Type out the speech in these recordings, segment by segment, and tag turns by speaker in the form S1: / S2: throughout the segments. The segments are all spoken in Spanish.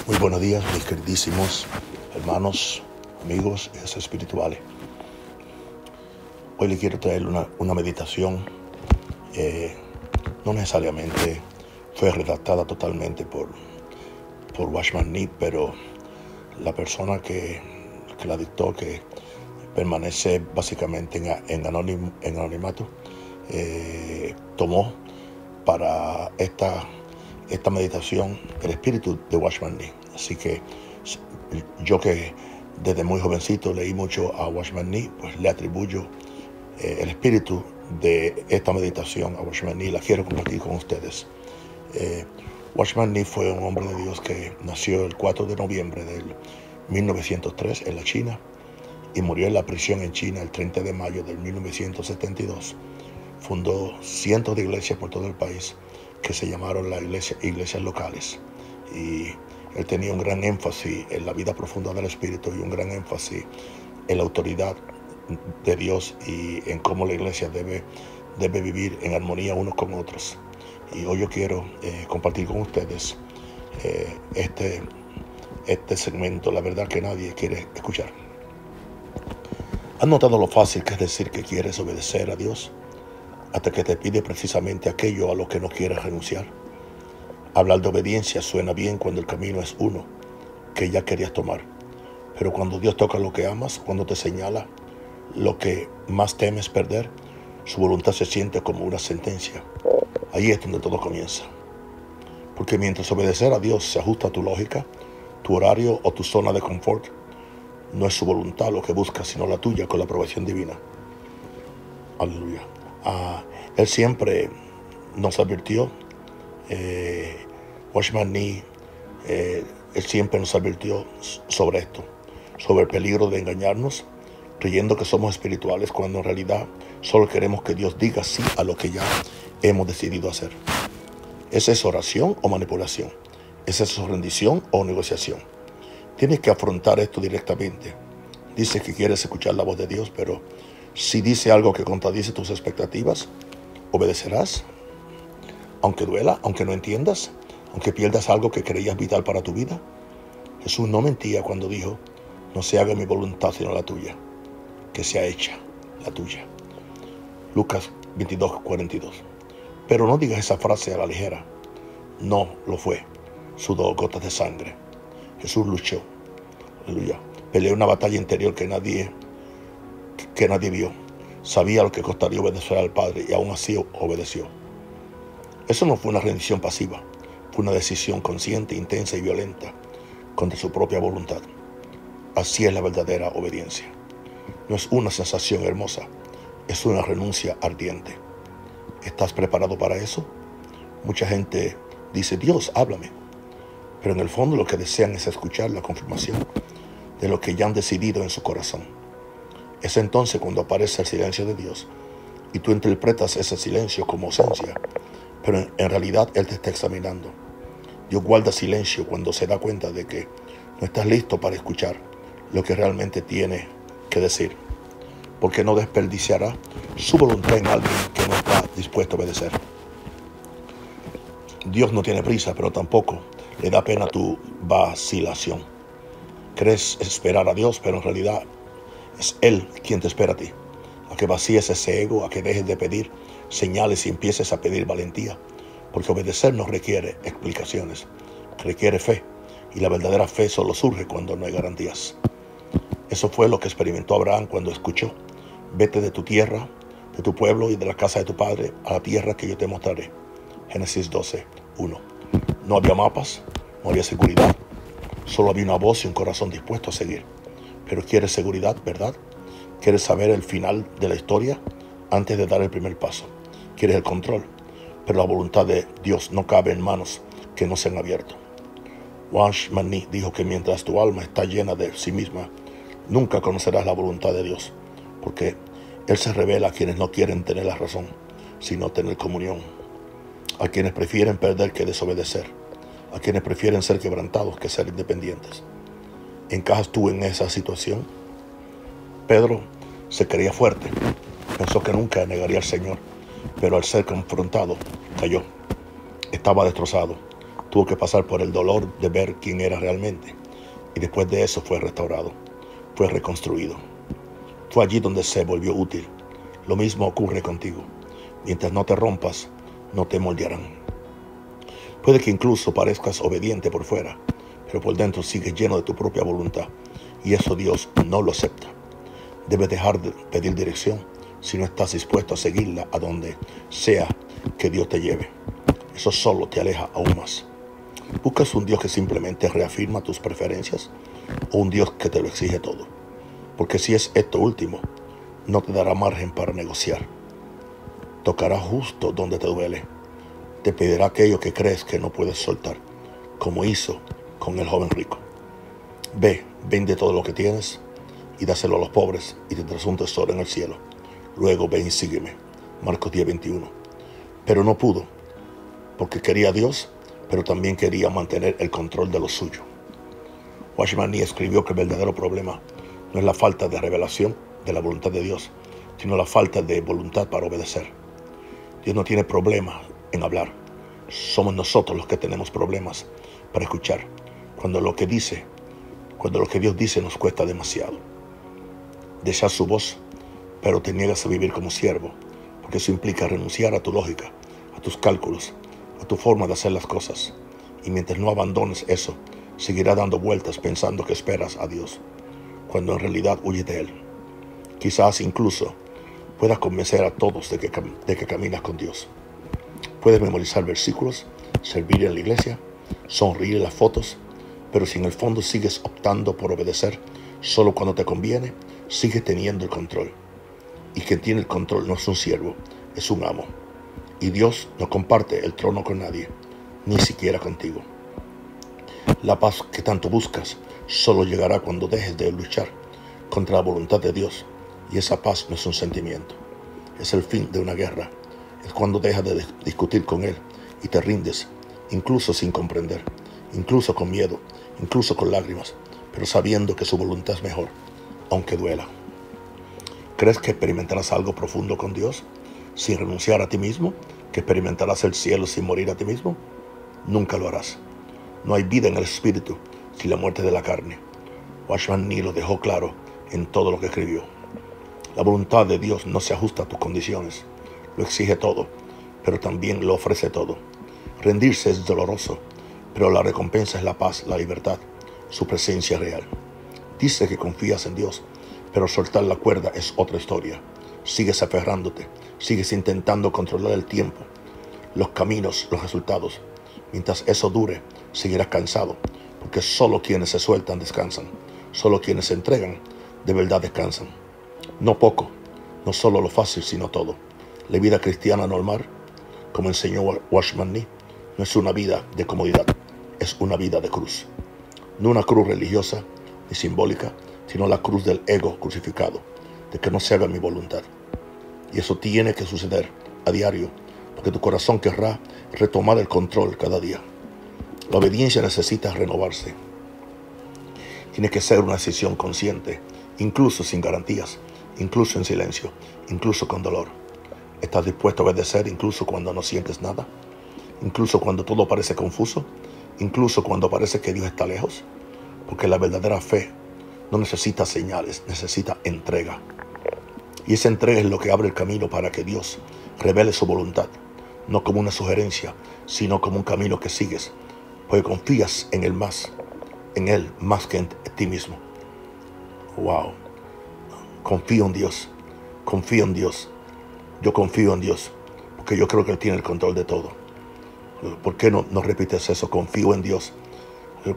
S1: Muy buenos días, mis queridísimos hermanos, amigos y espirituales. Hoy les quiero traer una meditación. No necesariamente fue redactada totalmente por Watchman Nee, pero la persona que la dictó, que permanece básicamente en anonimato, tomó para esta meditación el espíritu de Watchman Nee. Así que yo, que desde muy jovencito leí mucho a Watchman Nee, pues le atribuyo el espíritu de esta meditación a Watchman Nee. La quiero compartir con ustedes. Watchman Nee fue un hombre de Dios que nació el 4 de noviembre del 1903 en la China y murió en la prisión en China el 30 de mayo del 1972. Fundó cientos de iglesias por todo el país que se llamaron las iglesias locales, y él tenía un gran énfasis en la vida profunda del Espíritu y un gran énfasis en la autoridad de Dios y en cómo la iglesia debe vivir en armonía unos con otros. Y hoy yo quiero compartir con ustedes este segmento, la verdad que nadie quiere escuchar. ¿Has notado lo fácil que es decir que quieres obedecer a Dios hasta que te pide precisamente aquello a lo que no quieres renunciar? Hablar de obediencia suena bien cuando el camino es uno que ya querías tomar, pero cuando Dios toca lo que amas, cuando te señala lo que más temes perder, su voluntad se siente como una sentencia. Ahí es donde todo comienza. Porque mientras obedecer a Dios se ajusta a tu lógica, tu horario o tu zona de confort, no es su voluntad lo que busca, sino la tuya con la aprobación divina. Aleluya. Él siempre nos advirtió, Watchman Nee, él siempre nos advirtió sobre esto, sobre el peligro de engañarnos, creyendo que somos espirituales cuando en realidad solo queremos que Dios diga sí a lo que ya hemos decidido hacer. ¿Es eso oración o manipulación? ¿Es eso rendición o negociación? Tienes que afrontar esto directamente. Dices que quieres escuchar la voz de Dios, pero si dice algo que contradice tus expectativas, ¿obedecerás? Aunque duela, aunque no entiendas, aunque pierdas algo que creías vital para tu vida. Jesús no mentía cuando dijo: no se haga mi voluntad sino la tuya, que sea hecha la tuya. Lucas 22:42. Pero no digas esa frase a la ligera. No lo fue. Sudó gotas de sangre. Jesús luchó. Aleluya. Peleó una batalla interior que nadie vio. Sabía lo que costaría obedecer al Padre y aún así obedeció. Eso no fue una rendición pasiva. Fue una decisión consciente, intensa y violenta contra su propia voluntad. Así es la verdadera obediencia. No es una sensación hermosa, es una renuncia ardiente. ¿Estás preparado para eso? Mucha gente dice: Dios, háblame. Pero en el fondo lo que desean es escuchar la confirmación de lo que ya han decidido en su corazón. Es entonces cuando aparece el silencio de Dios y tú interpretas ese silencio como ausencia, pero en realidad Él te está examinando. Dios guarda silencio cuando se da cuenta de que no estás listo para escuchar lo que realmente tiene que decir, porque no desperdiciará su voluntad en alguien que no está dispuesto a obedecer. Dios no tiene prisa, pero tampoco le da pena tu vacilación. Crees esperar a Dios, pero en realidad es Él quien te espera a ti, a que vacíes ese ego, a que dejes de pedir señales y empieces a pedir valentía, porque obedecer no requiere explicaciones, requiere fe, y la verdadera fe solo surge cuando no hay garantías. Eso fue lo que experimentó Abraham cuando escuchó: vete de tu tierra, de tu pueblo y de la casa de tu padre a la tierra que yo te mostraré. Génesis 12:1. No había mapas, no había seguridad, solo había una voz y un corazón dispuesto a seguir. Pero quieres seguridad, ¿verdad? ¿Quieres saber el final de la historia antes de dar el primer paso? Quieres el control, pero la voluntad de Dios no cabe en manos que no se han abierto. Watchman Nee dijo que mientras tu alma está llena de sí misma, nunca conocerás la voluntad de Dios, porque Él se revela a quienes no quieren tener la razón, sino tener comunión, a quienes prefieren perder que desobedecer, a quienes prefieren ser quebrantados que ser independientes. ¿Encajas tú en esa situación? Pedro se creía fuerte, pensó que nunca negaría al Señor, pero al ser confrontado, cayó. Estaba destrozado. Tuvo que pasar por el dolor de ver quién era realmente. Y después de eso fue restaurado, fue reconstruido. Fue allí donde se volvió útil. Lo mismo ocurre contigo. Mientras no te rompas, no te moldearán. Puede que incluso parezcas obediente por fuera, pero por dentro sigues lleno de tu propia voluntad. Y eso Dios no lo acepta. Debes dejar de pedir dirección si no estás dispuesto a seguirla a donde sea que Dios te lleve. Eso solo te aleja aún más. ¿Buscas un Dios que simplemente reafirma tus preferencias o un Dios que te lo exige todo? Porque si es esto último, no te dará margen para negociar. Tocará justo donde te duele. Te pedirá aquello que crees que no puedes soltar, como hizo con el joven rico. Ve, vende todo lo que tienes y dáselo a los pobres y tendrás un tesoro en el cielo. Luego ven y sígueme. Marcos 10:21. Pero no pudo, porque quería a Dios, pero también quería mantener el control de lo suyo. Watchman Nee escribió que el verdadero problema no es la falta de revelación de la voluntad de Dios, sino la falta de voluntad para obedecer. Dios no tiene problema en hablar. Somos nosotros los que tenemos problemas para escuchar cuando lo que Dios dice nos cuesta demasiado. Deseas su voz, pero te niegas a vivir como siervo, porque eso implica renunciar a tu lógica, a tus cálculos, a tu forma de hacer las cosas. Y mientras no abandones eso, seguirás dando vueltas pensando que esperas a Dios, cuando en realidad huyes de Él. Quizás incluso puedas convencer a todos de que caminas con Dios. Puedes memorizar versículos, servir en la iglesia, sonreír en las fotos, pero si en el fondo sigues optando por obedecer solo cuando te conviene, sigues teniendo el control. Y quien tiene el control no es un siervo, es un amo. Y Dios no comparte el trono con nadie, ni siquiera contigo. La paz que tanto buscas solo llegará cuando dejes de luchar contra la voluntad de Dios. Y esa paz no es un sentimiento, es el fin de una guerra. Es cuando dejas de discutir con Él y te rindes, incluso sin comprender, incluso con miedo, incluso con lágrimas, pero sabiendo que su voluntad es mejor, aunque duela. ¿Crees que experimentarás algo profundo con Dios sin renunciar a ti mismo? ¿Que experimentarás el cielo sin morir a ti mismo? Nunca lo harás. No hay vida en el espíritu sin la muerte de la carne. Watchman Nee lo dejó claro en todo lo que escribió. La voluntad de Dios no se ajusta a tus condiciones. Lo exige todo, pero también lo ofrece todo. Rendirse es doloroso, pero la recompensa es la paz, la libertad, su presencia real. Dice que confías en Dios, pero soltar la cuerda es otra historia. Sigues aferrándote, sigues intentando controlar el tiempo, los caminos, los resultados. Mientras eso dure, seguirás cansado, porque solo quienes se sueltan descansan. Solo quienes se entregan de verdad descansan. No poco, no solo lo fácil, sino todo. La vida cristiana normal, como enseñó Watchman Nee, no es una vida de comodidad, es una vida de cruz. No una cruz religiosa ni simbólica, sino la cruz del ego crucificado, de que no se haga mi voluntad. Y eso tiene que suceder a diario, porque tu corazón querrá retomar el control cada día. La obediencia necesita renovarse. Tiene que ser una decisión consciente, incluso sin garantías, incluso en silencio, incluso con dolor. ¿Estás dispuesto a obedecer incluso cuando no sientes nada? Incluso cuando todo parece confuso, incluso cuando parece que Dios está lejos. Porque la verdadera fe no necesita señales, necesita entrega. Y esa entrega es lo que abre el camino para que Dios revele su voluntad, no como una sugerencia, sino como un camino que sigues, porque confías en Él más que en ti mismo. Wow. Confío en Dios, confío en Dios. Yo confío en Dios, porque yo creo que Él tiene el control de todo. ¿Por qué no repites eso? Confío en Dios,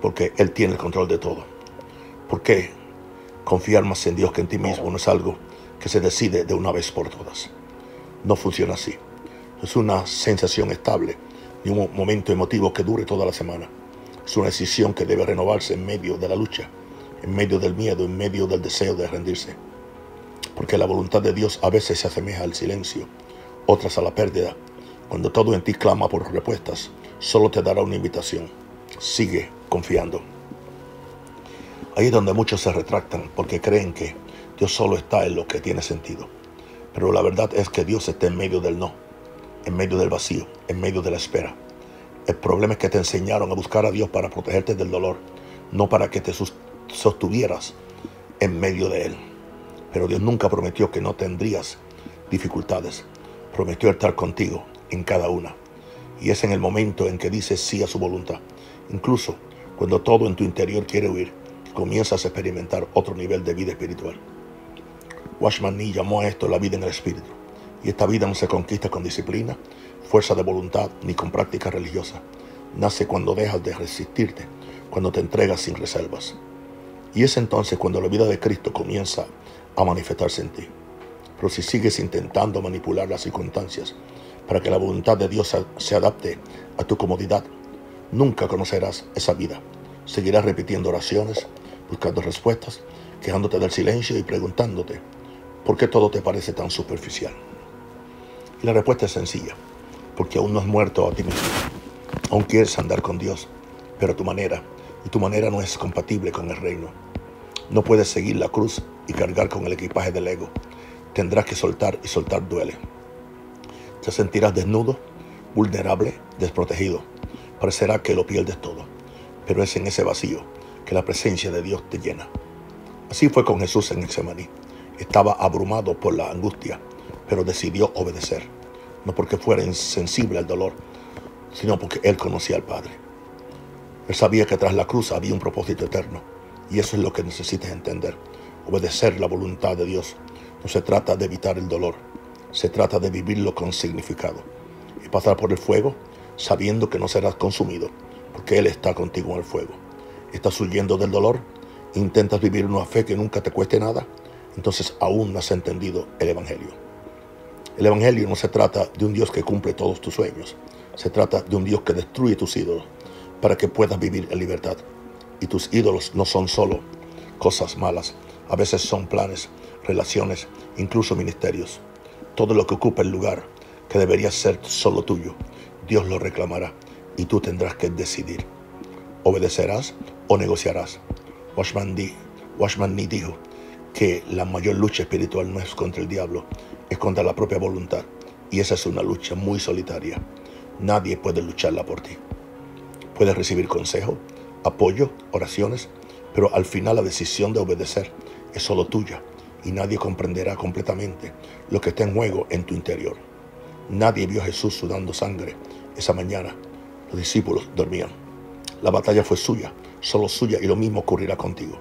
S1: porque Él tiene el control de todo. ¿Por qué confiar más en Dios que en ti mismo no es algo que se decide de una vez por todas? No funciona así. No es una sensación estable, ni un momento emotivo que dure toda la semana. Es una decisión que debe renovarse en medio de la lucha, en medio del miedo, en medio del deseo de rendirse. Porque la voluntad de Dios a veces se asemeja al silencio, otras a la pérdida. Cuando todo en ti clama por respuestas, solo te dará una invitación. Sigue confiando. Ahí es donde muchos se retractan porque creen que Dios solo está en lo que tiene sentido. Pero la verdad es que Dios está en medio del no, en medio del vacío, en medio de la espera. El problema es que te enseñaron a buscar a Dios para protegerte del dolor, no para que te sostuvieras en medio de él. Pero Dios nunca prometió que no tendrías dificultades. Prometió estar contigo en cada una. Y es en el momento en que dices sí a su voluntad. Incluso cuando todo en tu interior quiere huir, comienzas a experimentar otro nivel de vida espiritual. Watchman Nee llamó a esto la vida en el espíritu. Y esta vida no se conquista con disciplina, fuerza de voluntad ni con práctica religiosa. Nace cuando dejas de resistirte, cuando te entregas sin reservas. Y es entonces cuando la vida de Cristo comienza a manifestarse en ti. Pero si sigues intentando manipular las circunstancias para que la voluntad de Dios se adapte a tu comodidad, nunca conocerás esa vida. Seguirás repitiendo oraciones, buscando respuestas, quejándote del silencio y preguntándote por qué todo te parece tan superficial. Y la respuesta es sencilla, porque aún no has muerto a ti mismo. Aún quieres andar con Dios, pero tu manera no es compatible con el reino. No puedes seguir la cruz y cargar con el equipaje del ego. Tendrás que soltar, y soltar duele. Te sentirás desnudo, vulnerable, desprotegido. Parecerá que lo pierdes todo, pero es en ese vacío que la presencia de Dios te llena. Así fue con Jesús en Getsemaní. Estaba abrumado por la angustia, pero decidió obedecer. No porque fuera insensible al dolor, sino porque él conocía al Padre. Él sabía que tras la cruz había un propósito eterno, y eso es lo que necesitas entender. Obedecer la voluntad de Dios no se trata de evitar el dolor, se trata de vivirlo con significado y pasar por el fuego sabiendo que no serás consumido, porque Él está contigo en el fuego. ¿Estás huyendo del dolor? ¿Intentas vivir una fe que nunca te cueste nada? Entonces aún no has entendido el Evangelio. El Evangelio no se trata de un Dios que cumple todos tus sueños. Se trata de un Dios que destruye tus ídolos para que puedas vivir en libertad. Y tus ídolos no son solo cosas malas. A veces son planes, relaciones, incluso ministerios. Todo lo que ocupa el lugar que debería ser solo tuyo, Dios lo reclamará y tú tendrás que decidir. ¿Obedecerás o negociarás? Watchman Nee dijo que la mayor lucha espiritual no es contra el diablo, es contra la propia voluntad. Y esa es una lucha muy solitaria. Nadie puede lucharla por ti. Puedes recibir consejo, apoyo, oraciones, pero al final la decisión de obedecer es solo tuya y nadie comprenderá completamente lo que está en juego en tu interior. Nadie vio a Jesús sudando sangre esa mañana. Los discípulos dormían. La batalla fue suya, solo suya, y lo mismo ocurrirá contigo.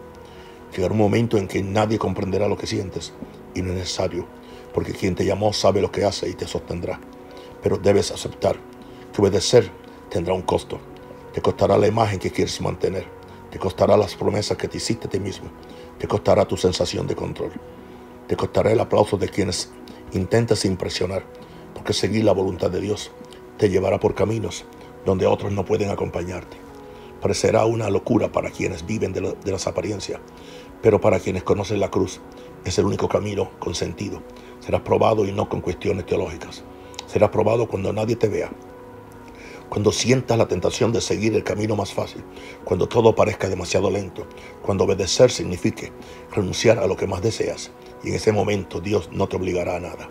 S1: Llegará un momento en que nadie comprenderá lo que sientes y no es necesario, porque quien te llamó sabe lo que hace y te sostendrá. Pero debes aceptar que obedecer tendrá un costo. Te costará la imagen que quieres mantener. Te costará las promesas que te hiciste a ti mismo. Te costará tu sensación de control. Te costará el aplauso de quienes intentas impresionar, porque seguir la voluntad de Dios te llevará por caminos donde otros no pueden acompañarte. Parecerá una locura para quienes viven de las apariencias, pero para quienes conocen la cruz es el único camino con sentido. Serás probado y no con cuestiones teológicas. Serás probado cuando nadie te vea, cuando sientas la tentación de seguir el camino más fácil, cuando todo parezca demasiado lento, cuando obedecer signifique renunciar a lo que más deseas, y en ese momento Dios no te obligará a nada.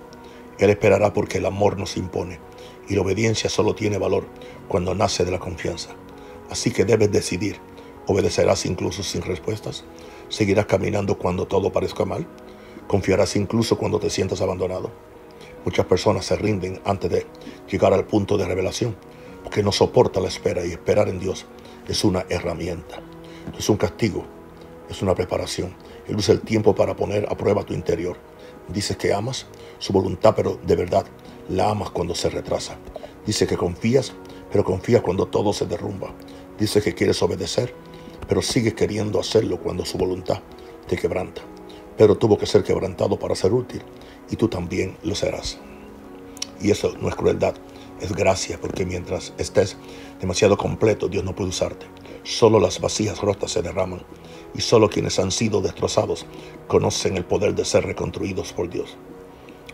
S1: Él esperará porque el amor nos impone, y la obediencia solo tiene valor cuando nace de la confianza. Así que debes decidir. ¿Obedecerás incluso sin respuestas? ¿Seguirás caminando cuando todo parezca mal? ¿Confiarás incluso cuando te sientas abandonado? Muchas personas se rinden antes de llegar al punto de revelación, porque no soporta la espera, y esperar en Dios es una herramienta. No es un castigo, es una preparación. Él usa el tiempo para poner a prueba tu interior. Dices que amas su voluntad, pero de verdad la amas cuando se retrasa. Dice que confías, pero confías cuando todo se derrumba. Dice que quieres obedecer, pero sigues queriendo hacerlo cuando su voluntad te quebranta. Pero tuvo que ser quebrantado para ser útil, y tú también lo serás. Y eso no es crueldad, es gracia, porque mientras estés demasiado completo, Dios no puede usarte. Solo las vasijas rotas se derraman, y solo quienes han sido destrozados conocen el poder de ser reconstruidos por Dios.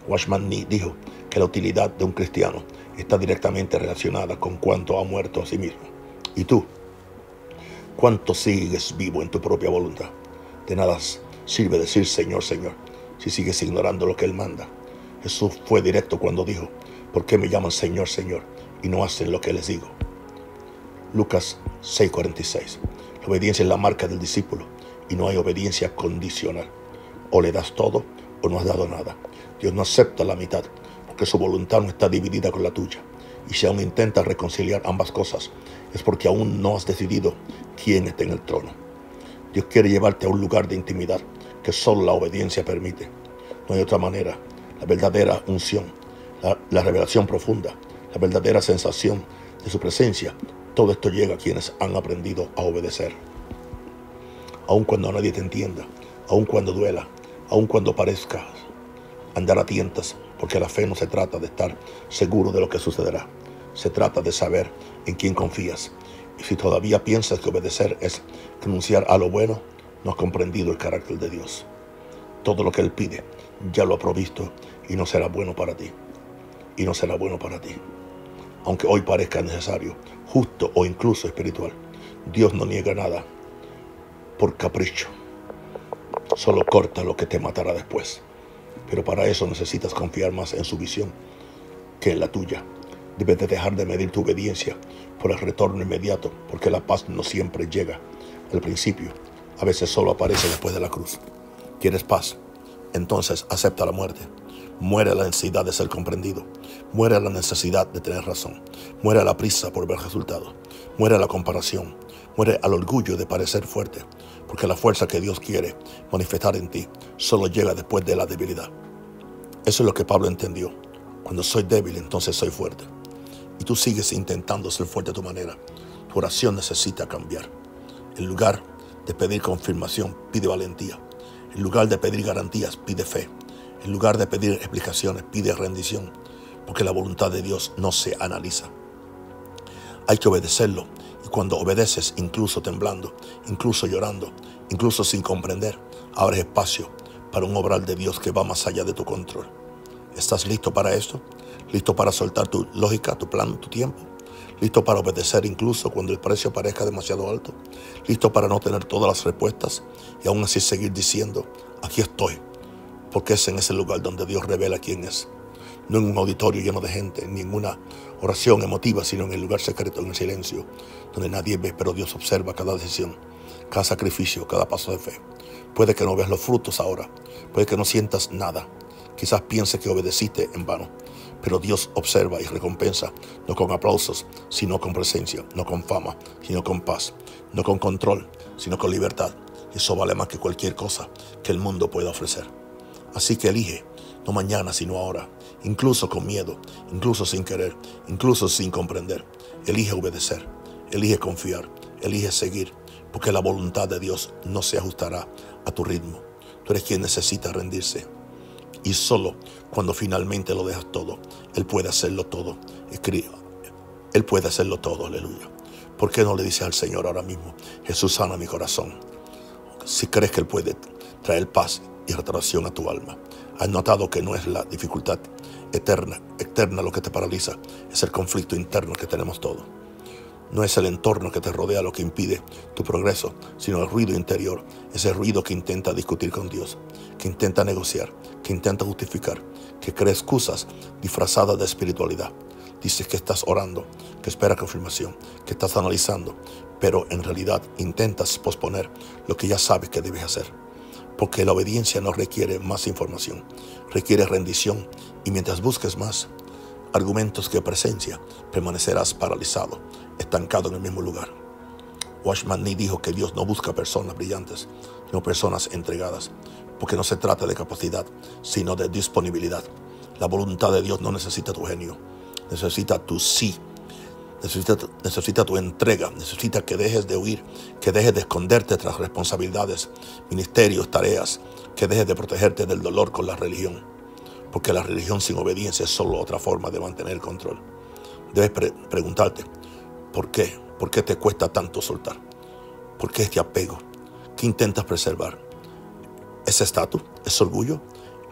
S1: Watchman Nee dijo que la utilidad de un cristiano está directamente relacionada con cuánto ha muerto a sí mismo. ¿Y tú? ¿Cuánto sigues vivo en tu propia voluntad? De nada sirve decir Señor, Señor, si sigues ignorando lo que Él manda. Jesús fue directo cuando dijo: ¿por qué me llaman Señor, Señor, y no hacen lo que les digo? Lucas 6:46. La obediencia es la marca del discípulo y no hay obediencia condicional. O le das todo o no has dado nada. Dios no acepta la mitad porque su voluntad no está dividida con la tuya. Y si aún intentas reconciliar ambas cosas, es porque aún no has decidido quién está en el trono. Dios quiere llevarte a un lugar de intimidad que solo la obediencia permite. No hay otra manera. La verdadera unción, la revelación profunda, la verdadera sensación de su presencia, todo esto llega a quienes han aprendido a obedecer. Aun cuando nadie te entienda, aun cuando duela, aun cuando parezca andar a tientas, porque la fe no se trata de estar seguro de lo que sucederá. Se trata de saber en quién confías. Y si todavía piensas que obedecer es renunciar a lo bueno, no has comprendido el carácter de Dios. Todo lo que Él pide ya lo ha provisto y no será bueno para ti. Y no será bueno para ti. Aunque hoy parezca necesario, justo o incluso espiritual, Dios no niega nada por capricho. Solo corta lo que te matará después. Pero para eso necesitas confiar más en su visión que en la tuya. Debes de dejar de medir tu obediencia por el retorno inmediato, porque la paz no siempre llega al principio. A veces solo aparece después de la cruz. ¿Quieres paz? Entonces acepta la muerte. Muere la necesidad de ser comprendido. Muere la necesidad de tener razón. Muere la prisa por ver resultados. Muere la comparación. Muere al orgullo de parecer fuerte. Porque la fuerza que Dios quiere manifestar en ti solo llega después de la debilidad. Eso es lo que Pablo entendió. Cuando soy débil, entonces soy fuerte. Y tú sigues intentando ser fuerte a tu manera. Tu oración necesita cambiar. En lugar de pedir confirmación, pide valentía. En lugar de pedir garantías, pide fe. En lugar de pedir explicaciones, pide rendición. Porque la voluntad de Dios no se analiza. Hay que obedecerlo. Y cuando obedeces, incluso temblando, incluso llorando, incluso sin comprender, abres espacio para un obrar de Dios que va más allá de tu control. ¿Estás listo para esto? ¿Listo para soltar tu lógica, tu plan, tu tiempo? ¿Listo para obedecer incluso cuando el precio parezca demasiado alto? ¿Listo para no tener todas las respuestas y aún así seguir diciendo, aquí estoy? Porque es en ese lugar donde Dios revela quién es. No en un auditorio lleno de gente, ni en una oración emotiva, sino en el lugar secreto, en el silencio, donde nadie ve, pero Dios observa cada decisión, cada sacrificio, cada paso de fe. Puede que no veas los frutos ahora, puede que no sientas nada, quizás pienses que obedeciste en vano, pero Dios observa y recompensa, no con aplausos, sino con presencia, no con fama, sino con paz, no con control, sino con libertad. Eso vale más que cualquier cosa que el mundo pueda ofrecer. Así que elige, no mañana, sino ahora, incluso con miedo, incluso sin querer, incluso sin comprender. Elige obedecer, elige confiar, elige seguir, porque la voluntad de Dios no se ajustará a tu ritmo. Tú eres quien necesita rendirse. Y solo cuando finalmente lo dejas todo, Él puede hacerlo todo. Escriba, Él puede hacerlo todo, aleluya. ¿Por qué no le dices al Señor ahora mismo, Jesús, sana mi corazón? Si crees que Él puede traer paz y restauración a tu alma. Has notado que no es la dificultad externa lo que te paraliza, es el conflicto interno que tenemos todos. No es el entorno que te rodea lo que impide tu progreso, sino el ruido interior, ese ruido que intenta discutir con Dios, que intenta negociar, que intenta justificar, que crea excusas disfrazadas de espiritualidad. Dices que estás orando, que esperas confirmación, que estás analizando, pero en realidad intentas posponer lo que ya sabes que debes hacer. Porque la obediencia no requiere más información, requiere rendición, y mientras busques más argumentos que presencia, permanecerás paralizado, estancado en el mismo lugar. Watchman Nee dijo que Dios no busca personas brillantes, sino personas entregadas, porque no se trata de capacidad, sino de disponibilidad. La voluntad de Dios no necesita tu genio, necesita tu sí. Necesita tu entrega, necesita que dejes de huir, que dejes de esconderte tras responsabilidades, ministerios, tareas, que dejes de protegerte del dolor con la religión. Porque la religión sin obediencia es solo otra forma de mantener el control. Debes preguntarte, ¿por qué? ¿Por qué te cuesta tanto soltar? ¿Por qué este apego? ¿Qué intentas preservar? ¿Es estatus? ¿Es orgullo?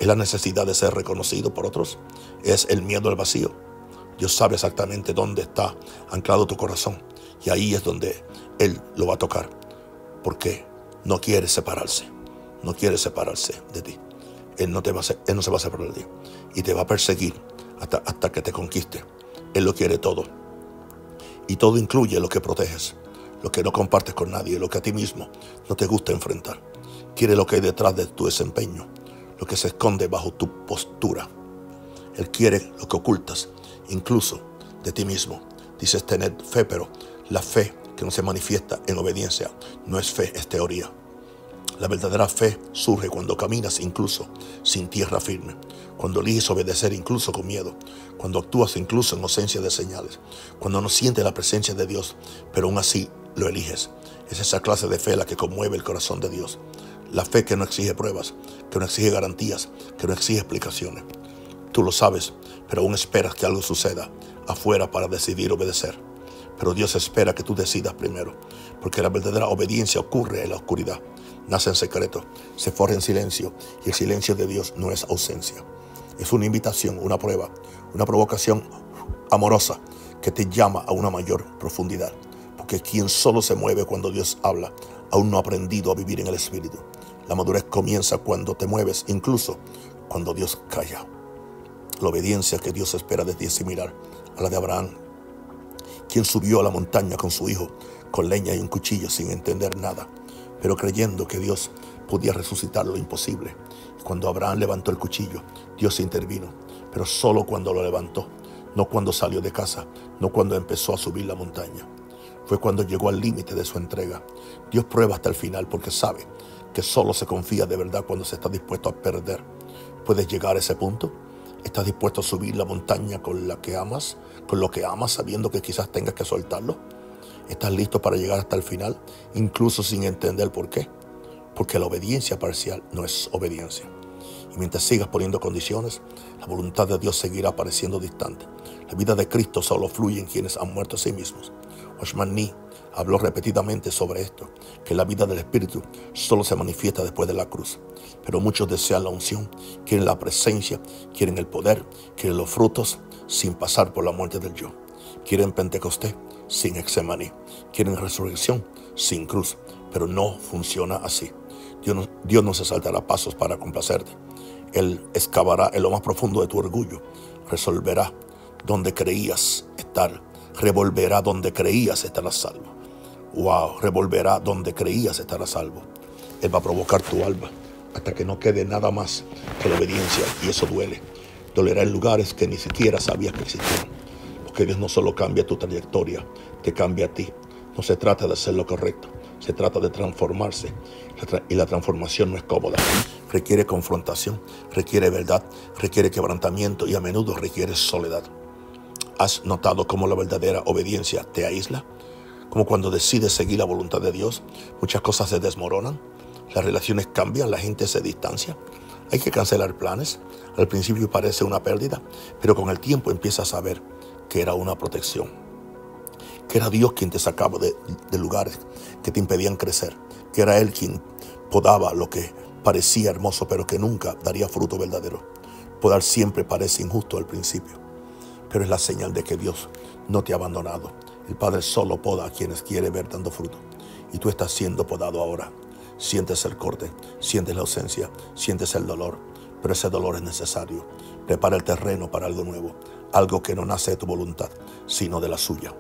S1: ¿Es la necesidad de ser reconocido por otros? ¿Es el miedo al vacío? Dios sabe exactamente dónde está anclado tu corazón. Y ahí es donde Él lo va a tocar. Porque no quiere separarse. No quiere separarse de ti. Él no se va a separar de ti. Y te va a perseguir hasta que te conquiste. Él lo quiere todo. Y todo incluye lo que proteges, lo que no compartes con nadie, lo que a ti mismo no te gusta enfrentar. Quiere lo que hay detrás de tu desempeño, lo que se esconde bajo tu postura. Él quiere lo que ocultas, incluso de ti mismo. Dices tener fe, pero la fe que no se manifiesta en obediencia no es fe, es teoría. La verdadera fe surge cuando caminas incluso sin tierra firme, cuando eliges obedecer incluso con miedo, cuando actúas incluso en ausencia de señales, cuando no sientes la presencia de Dios, pero aún así lo eliges. Es esa clase de fe la que conmueve el corazón de Dios. La fe que no exige pruebas, que no exige garantías, que no exige explicaciones. Tú lo sabes, pero aún esperas que algo suceda afuera para decidir obedecer. Pero Dios espera que tú decidas primero, porque la verdadera obediencia ocurre en la oscuridad. Nace en secreto, se forja en silencio, y el silencio de Dios no es ausencia. Es una invitación, una prueba, una provocación amorosa que te llama a una mayor profundidad. Porque quien solo se mueve cuando Dios habla, aún no ha aprendido a vivir en el Espíritu. La madurez comienza cuando te mueves, incluso cuando Dios calla. La obediencia que Dios espera de ti es similar a la de Abraham, quien subió a la montaña con su hijo, con leña y un cuchillo, sin entender nada, pero creyendo que Dios podía resucitar lo imposible. Cuando Abraham levantó el cuchillo, Dios intervino, pero solo cuando lo levantó, no cuando salió de casa, no cuando empezó a subir la montaña. Fue cuando llegó al límite de su entrega. Dios prueba hasta el final porque sabe que solo se confía de verdad cuando se está dispuesto a perder. ¿Puedes llegar a ese punto? ¿Estás dispuesto a subir la montaña con lo que amas, sabiendo que quizás tengas que soltarlo? ¿Estás listo para llegar hasta el final, incluso sin entender por qué? Porque la obediencia parcial no es obediencia. Y mientras sigas poniendo condiciones, la voluntad de Dios seguirá pareciendo distante. La vida de Cristo solo fluye en quienes han muerto a sí mismos. Watchman Nee habló repetidamente sobre esto, que la vida del Espíritu solo se manifiesta después de la cruz. Pero muchos desean la unción, quieren la presencia, quieren el poder, quieren los frutos sin pasar por la muerte del yo. Quieren Pentecostés sin Getsemaní, quieren resurrección sin cruz, pero no funciona así. Dios no se saltará pasos para complacerte. Él excavará en lo más profundo de tu orgullo, resolverá donde creías estar, revolverá donde creías estar a salvo. Revolverá donde creías estar a salvo. Él va a provocar tu alma hasta que no quede nada más que la obediencia, y eso duele. Dolerá en lugares que ni siquiera sabías que existían. Porque Dios no solo cambia tu trayectoria, te cambia a ti. No se trata de hacer lo correcto, se trata de transformarse. Y la transformación no es cómoda. Requiere confrontación, requiere verdad, requiere quebrantamiento y a menudo requiere soledad. ¿Has notado cómo la verdadera obediencia te aísla? Como cuando decides seguir la voluntad de Dios, muchas cosas se desmoronan, las relaciones cambian, la gente se distancia. Hay que cancelar planes. Al principio parece una pérdida, pero con el tiempo empiezas a ver que era una protección, que era Dios quien te sacaba de lugares que te impedían crecer, que era Él quien podaba lo que parecía hermoso, pero que nunca daría fruto verdadero. Podar siempre parece injusto al principio, pero es la señal de que Dios no te ha abandonado. El Padre solo poda a quienes quiere ver dando fruto, y tú estás siendo podado ahora. Sientes el corte, sientes la ausencia, sientes el dolor, pero ese dolor es necesario. Prepara el terreno para algo nuevo, algo que no nace de tu voluntad, sino de la suya.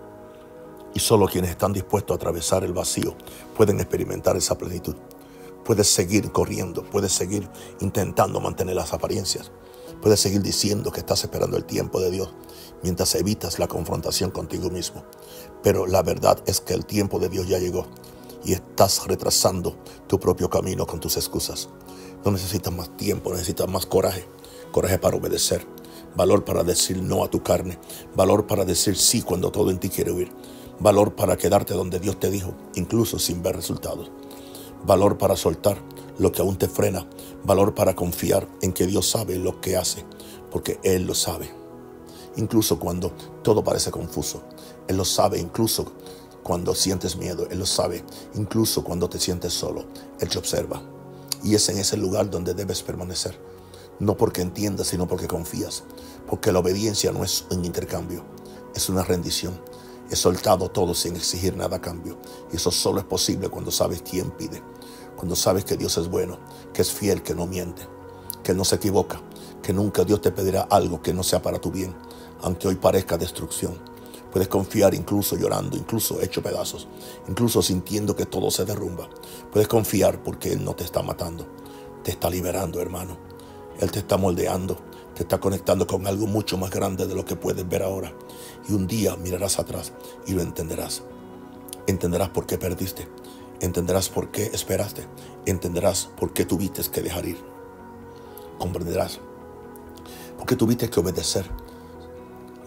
S1: Y solo quienes están dispuestos a atravesar el vacío pueden experimentar esa plenitud. Puedes seguir corriendo, puedes seguir intentando mantener las apariencias, puedes seguir diciendo que estás esperando el tiempo de Dios mientras evitas la confrontación contigo mismo. Pero la verdad es que el tiempo de Dios ya llegó y estás retrasando tu propio camino con tus excusas. No necesitas más tiempo, necesitas más coraje. Coraje para obedecer, valor para decir no a tu carne, valor para decir sí cuando todo en ti quiere huir, valor para quedarte donde Dios te dijo, incluso sin ver resultados, valor para soltar lo que aún te frena, valor para confiar en que Dios sabe lo que hace, porque Él lo sabe. Incluso cuando todo parece confuso, Él lo sabe. Incluso cuando sientes miedo, Él lo sabe. Incluso cuando te sientes solo, Él te observa. Y es en ese lugar donde debes permanecer. No porque entiendas, sino porque confías. Porque la obediencia no es un intercambio, es una rendición. He soltado todo sin exigir nada a cambio. Y eso solo es posible cuando sabes quién pide. Cuando sabes que Dios es bueno, que es fiel, que no miente, que no se equivoca, que nunca Dios te pedirá algo que no sea para tu bien, aunque hoy parezca destrucción. Puedes confiar incluso llorando, incluso hecho pedazos, incluso sintiendo que todo se derrumba. Puedes confiar porque Él no te está matando, te está liberando, hermano. Él te está moldeando, te está conectando con algo mucho más grande de lo que puedes ver ahora. Y un día mirarás atrás y lo entenderás. Entenderás por qué perdiste, entenderás por qué esperaste, entenderás por qué tuviste que dejar ir. Comprenderás por qué tuviste que obedecer,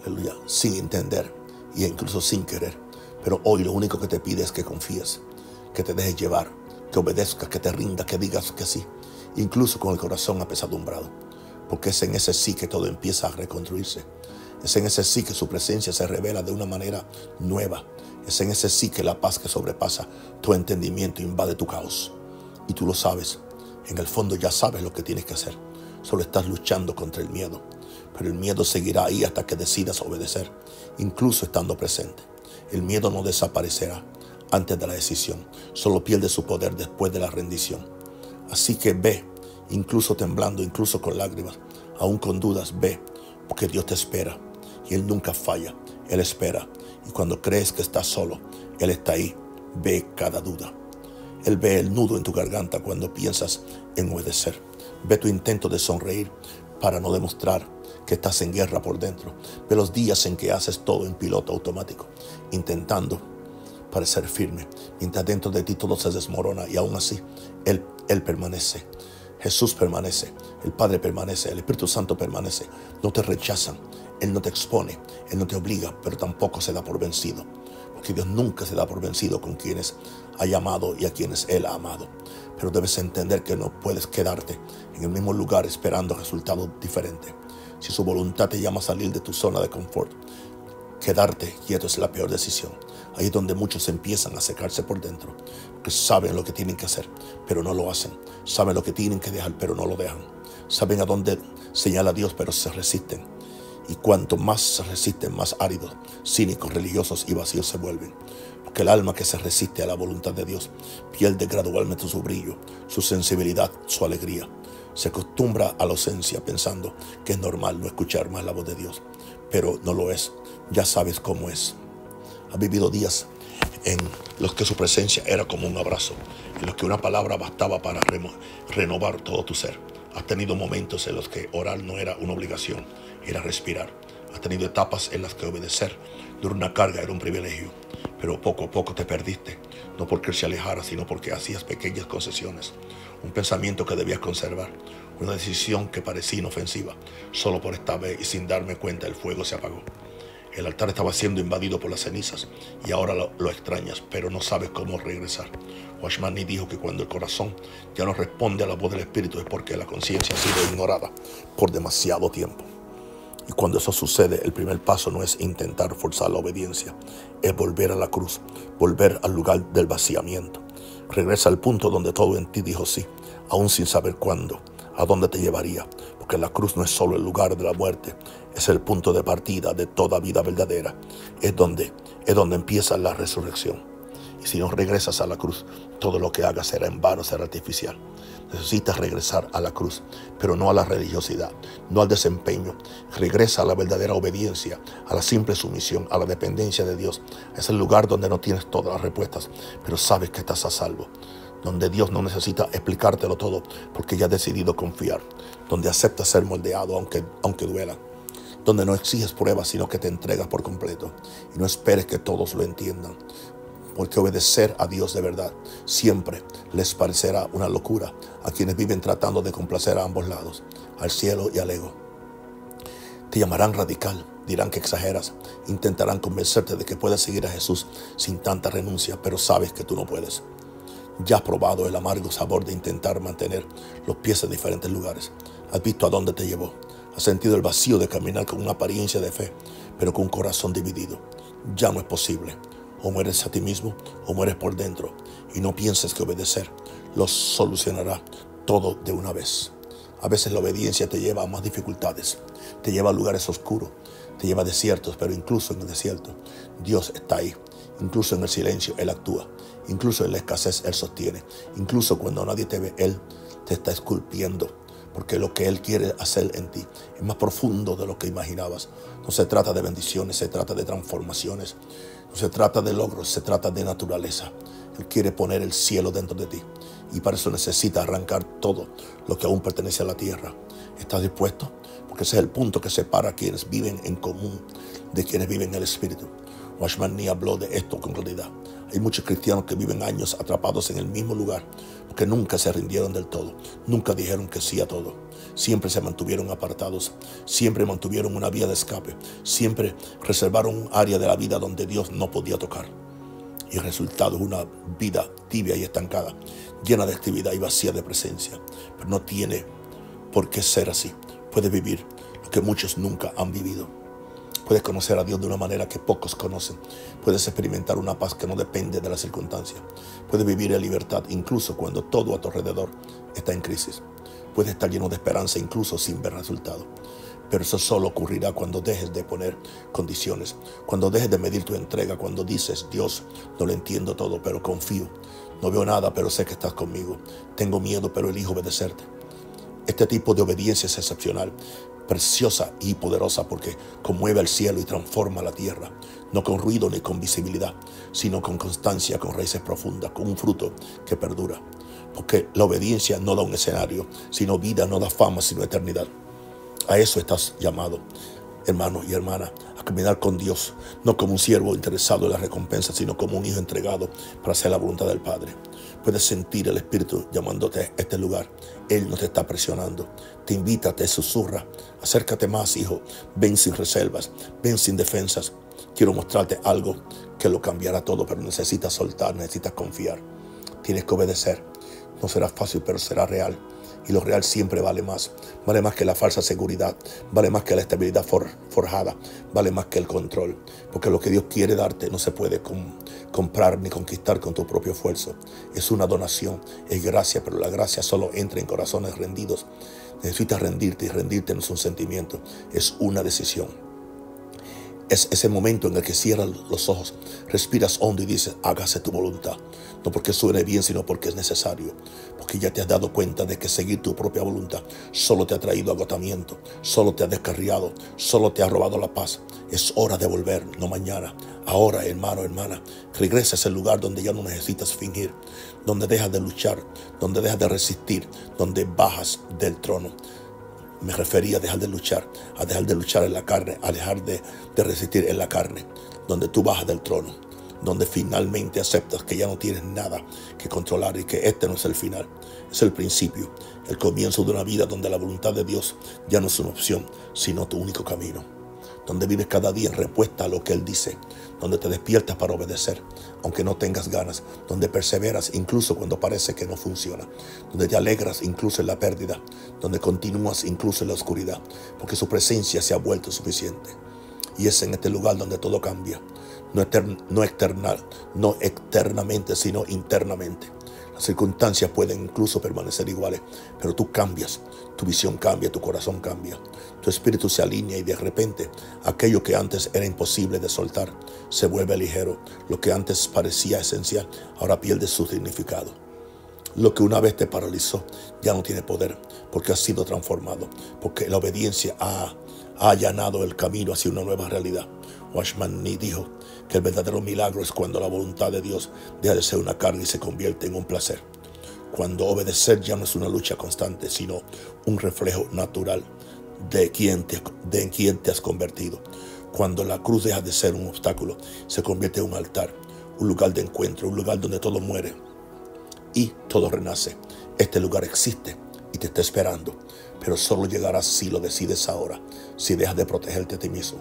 S1: aleluya, sin entender e incluso sin querer. Pero hoy lo único que te pide es que confíes, que te dejes llevar, que obedezcas, que te rindas, que digas que sí, incluso con el corazón apesadumbrado, porque es en ese sí que todo empieza a reconstruirse. Es en ese sí que su presencia se revela de una manera nueva. Es en ese sí que la paz que sobrepasa tu entendimiento invade tu caos. Y tú lo sabes. En el fondo ya sabes lo que tienes que hacer. Solo estás luchando contra el miedo. Pero el miedo seguirá ahí hasta que decidas obedecer, incluso estando presente. El miedo no desaparecerá antes de la decisión. Solo pierde su poder después de la rendición. Así que ve, incluso temblando, incluso con lágrimas, aún con dudas, ve, porque Dios te espera. Y Él nunca falla, Él espera. Y cuando crees que estás solo, Él está ahí. Ve cada duda. Él ve el nudo en tu garganta cuando piensas en obedecer. Ve tu intento de sonreír para no demostrar que estás en guerra por dentro. Ve los días en que haces todo en piloto automático, intentando parecer firme, mientras dentro de ti todo se desmorona y aún así Él permanece. Jesús permanece, el Padre permanece, el Espíritu Santo permanece. No te rechazan, Él no te expone, Él no te obliga, pero tampoco se da por vencido. Porque Dios nunca se da por vencido con quienes ha amado y a quienes Él ha amado. Pero debes entender que no puedes quedarte en el mismo lugar esperando resultados diferentes. Si su voluntad te llama a salir de tu zona de confort, quedarte quieto es la peor decisión. Ahí es donde muchos empiezan a secarse por dentro, porque saben lo que tienen que hacer, pero no lo hacen. Saben lo que tienen que dejar, pero no lo dejan. Saben a dónde señala Dios, pero se resisten. Y cuanto más se resisten, más áridos, cínicos, religiosos y vacíos se vuelven. Porque el alma que se resiste a la voluntad de Dios pierde gradualmente su brillo, su sensibilidad, su alegría. Se acostumbra a la ausencia pensando que es normal no escuchar más la voz de Dios. Pero no lo es. Ya sabes cómo es. Has vivido días en los que su presencia era como un abrazo, en los que una palabra bastaba para renovar todo tu ser. Has tenido momentos en los que orar no era una obligación, era respirar. Has tenido etapas en las que obedecer no era una carga, era un privilegio. Pero poco a poco te perdiste, no porque Él se alejara, sino porque hacías pequeñas concesiones. Un pensamiento que debías conservar, una decisión que parecía inofensiva. Solo por esta vez y sin darme cuenta el fuego se apagó. El altar estaba siendo invadido por las cenizas y ahora lo extrañas, pero no sabes cómo regresar. Washmani dijo que cuando el corazón ya no responde a la voz del Espíritu es porque la conciencia ha sido ignorada por demasiado tiempo. Y cuando eso sucede, el primer paso no es intentar forzar la obediencia, es volver a la cruz, volver al lugar del vaciamiento. Regresa al punto donde todo en ti dijo sí, aún sin saber cuándo, a dónde te llevaría, porque la cruz no es solo el lugar de la muerte, es el punto de partida de toda vida verdadera, es donde empieza la resurrección. Y si no regresas a la cruz, todo lo que hagas será en vano, será artificial. Necesitas regresar a la cruz, pero no a la religiosidad, no al desempeño. Regresa a la verdadera obediencia, a la simple sumisión, a la dependencia de Dios. Es el lugar donde no tienes todas las respuestas, pero sabes que estás a salvo. Donde Dios no necesita explicártelo todo, porque ya has decidido confiar. Donde aceptas ser moldeado, aunque duela. Donde no exiges pruebas, sino que te entregas por completo. Y no esperes que todos lo entiendan. Porque obedecer a Dios de verdad siempre les parecerá una locura a quienes viven tratando de complacer a ambos lados, al cielo y al ego. Te llamarán radical, dirán que exageras, intentarán convencerte de que puedes seguir a Jesús sin tanta renuncia, pero sabes que tú no puedes. Ya has probado el amargo sabor de intentar mantener los pies en diferentes lugares. Has visto a dónde te llevó. Has sentido el vacío de caminar con una apariencia de fe, pero con un corazón dividido. Ya no es posible. O mueres a ti mismo o mueres por dentro. Y no pienses que obedecer lo solucionará todo de una vez. A veces la obediencia te lleva a más dificultades. Te lleva a lugares oscuros. Te lleva a desiertos, pero incluso en el desierto Dios está ahí. Incluso en el silencio Él actúa. Incluso en la escasez Él sostiene. Incluso cuando nadie te ve, Él te está esculpiendo porque lo que Él quiere hacer en ti es más profundo de lo que imaginabas. No se trata de bendiciones, se trata de transformaciones. No se trata de logros, se trata de naturaleza. Él quiere poner el cielo dentro de ti y para eso necesita arrancar todo lo que aún pertenece a la tierra. ¿Estás dispuesto? Porque ese es el punto que separa a quienes viven en común de quienes viven en el Espíritu. Watchman Nee habló de esto con claridad. Hay muchos cristianos que viven años atrapados en el mismo lugar porque nunca se rindieron del todo, nunca dijeron que sí a todo. Siempre se mantuvieron apartados, siempre mantuvieron una vía de escape, siempre reservaron un área de la vida donde Dios no podía tocar. Y el resultado es una vida tibia y estancada, llena de actividad y vacía de presencia. Pero no tiene por qué ser así. Puedes vivir lo que muchos nunca han vivido. Puedes conocer a Dios de una manera que pocos conocen. Puedes experimentar una paz que no depende de las circunstancias. Puedes vivir en libertad incluso cuando todo a tu alrededor está en crisis. Puedes estar lleno de esperanza incluso sin ver resultados. Pero eso solo ocurrirá cuando dejes de poner condiciones, cuando dejes de medir tu entrega, cuando dices: Dios, no lo entiendo todo, pero confío. No veo nada, pero sé que estás conmigo. Tengo miedo, pero elijo obedecerte. Este tipo de obediencia es excepcional, preciosa y poderosa porque conmueve el cielo y transforma la tierra, no con ruido ni con visibilidad, sino con constancia, con raíces profundas, con un fruto que perdura. Porque la obediencia no da un escenario, sino vida, no da fama, sino eternidad. A eso estás llamado, hermano y hermana, a caminar con Dios, no como un siervo interesado en la recompensa, sino como un hijo entregado para hacer la voluntad del Padre. Puedes sentir el Espíritu llamándote a este lugar. Él no te está presionando, te invita, te susurra: acércate más, hijo, ven sin reservas, ven sin defensas. Quiero mostrarte algo que lo cambiará todo, pero necesitas soltar, necesitas confiar. Tienes que obedecer. No será fácil, pero será real. Y lo real siempre vale más que la falsa seguridad, vale más que la estabilidad forjada, vale más que el control. Porque lo que Dios quiere darte no se puede comprar ni conquistar con tu propio esfuerzo. Es una donación, es gracia, pero la gracia solo entra en corazones rendidos. Necesitas rendirte, y rendirte no es un sentimiento, es una decisión. Es ese momento en el que cierras los ojos, respiras hondo y dices: hágase tu voluntad. No porque suene bien, sino porque es necesario. Porque ya te has dado cuenta de que seguir tu propia voluntad solo te ha traído agotamiento, solo te ha descarriado, solo te ha robado la paz. Es hora de volver, no mañana. Ahora, hermano, hermana, regresa a ese lugar donde ya no necesitas fingir, donde dejas de luchar, donde dejas de resistir, donde bajas del trono. Me refería a dejar de luchar en la carne, a dejar de resistir en la carne, donde tú bajas del trono, donde finalmente aceptas que ya no tienes nada que controlar y que este no es el final, es el principio, el comienzo de una vida donde la voluntad de Dios ya no es una opción, sino tu único camino, donde vives cada día en respuesta a lo que Él dice, donde te despiertas para obedecer, aunque no tengas ganas, donde perseveras incluso cuando parece que no funciona, donde te alegras incluso en la pérdida, donde continúas incluso en la oscuridad, porque su presencia se ha vuelto suficiente. Y es en este lugar donde todo cambia, no externamente, sino internamente. Las circunstancias pueden incluso permanecer iguales, pero tú cambias, tu visión cambia, tu corazón cambia, tu espíritu se alinea y de repente aquello que antes era imposible de soltar se vuelve ligero. Lo que antes parecía esencial ahora pierde su significado. Lo que una vez te paralizó ya no tiene poder porque ha sido transformado, porque la obediencia ha allanado el camino hacia una nueva realidad. Watchman Nee dijo que el verdadero milagro es cuando la voluntad de Dios deja de ser una carga y se convierte en un placer. Cuando obedecer ya no es una lucha constante, sino un reflejo natural de en quién te has convertido. Cuando la cruz deja de ser un obstáculo, se convierte en un altar, un lugar de encuentro, un lugar donde todo muere y todo renace. Este lugar existe y te está esperando, pero solo llegarás si lo decides ahora, si dejas de protegerte a ti mismo,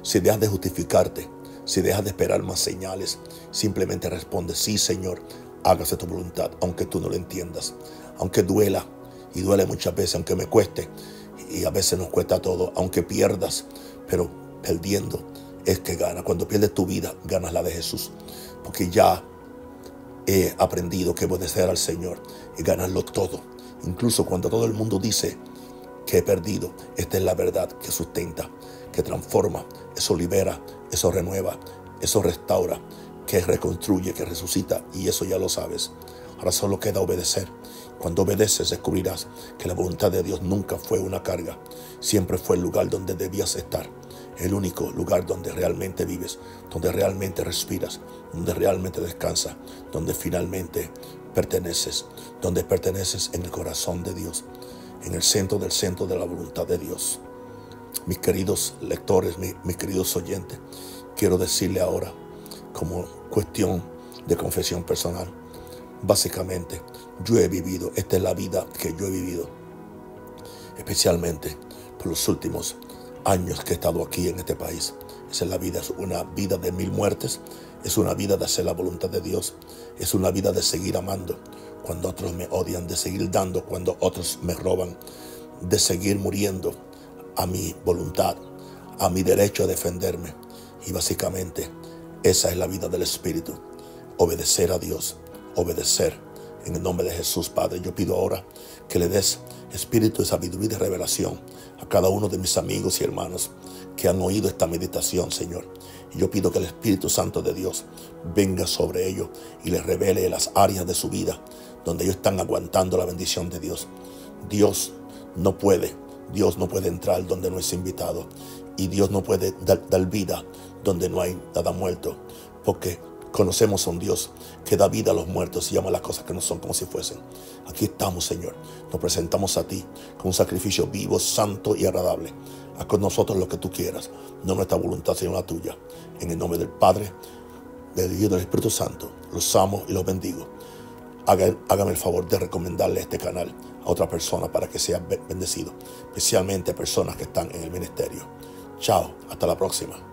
S1: si dejas de justificarte, si dejas de esperar más señales. Simplemente responde: sí, Señor, hágase tu voluntad, aunque tú no lo entiendas, aunque duela, y duele muchas veces, aunque me cueste, y a veces nos cuesta todo, aunque pierdas, pero perdiendo es que gana. Cuando pierdes tu vida, ganas la de Jesús, porque ya he aprendido que obedecer al Señor y ganarlo todo, incluso cuando todo el mundo dice que he perdido. Esta es la verdad que sustenta, que transforma, eso libera, eso renueva, eso restaura, que reconstruye, que resucita, y eso ya lo sabes. Ahora solo queda obedecer. Cuando obedeces descubrirás que la voluntad de Dios nunca fue una carga, siempre fue el lugar donde debías estar, el único lugar donde realmente vives, donde realmente respiras, donde realmente descansas, donde finalmente perteneces, donde perteneces en el corazón de Dios, en el centro de la voluntad de Dios. Mis queridos lectores, mis queridos oyentes, quiero decirle ahora, como cuestión de confesión personal, básicamente, yo he vivido, esta es la vida que yo he vivido, especialmente por los últimos años que he estado aquí en este país. Esa es la vida, es una vida de 1000 muertes, es una vida de hacer la voluntad de Dios, es una vida de seguir amando cuando otros me odian, de seguir dando cuando otros me roban, de seguir muriendo a mi voluntad, a mi derecho a defenderme. Y básicamente esa es la vida del Espíritu, obedecer a Dios, obedecer. En el nombre de Jesús, Padre, yo pido ahora que le des espíritu de sabiduría y de revelación a cada uno de mis amigos y hermanos que han oído esta meditación, Señor. Y yo pido que el Espíritu Santo de Dios venga sobre ellos y les revele las áreas de su vida donde ellos están aguantando la bendición de Dios. Dios no puede entrar donde no es invitado. Y Dios no puede dar vida donde no hay nada muerto. Porque conocemos a un Dios que da vida a los muertos y llama las cosas que no son como si fuesen. Aquí estamos, Señor. Nos presentamos a ti con un sacrificio vivo, santo y agradable. Haz con nosotros lo que tú quieras. No nuestra voluntad, sino la tuya. En el nombre del Padre, del Hijo y del Espíritu Santo. Los amo y los bendigo. Hágame el favor de recomendarle este canal a otra persona para que sea bendecido. Especialmente personas que están en el ministerio. Chao. Hasta la próxima.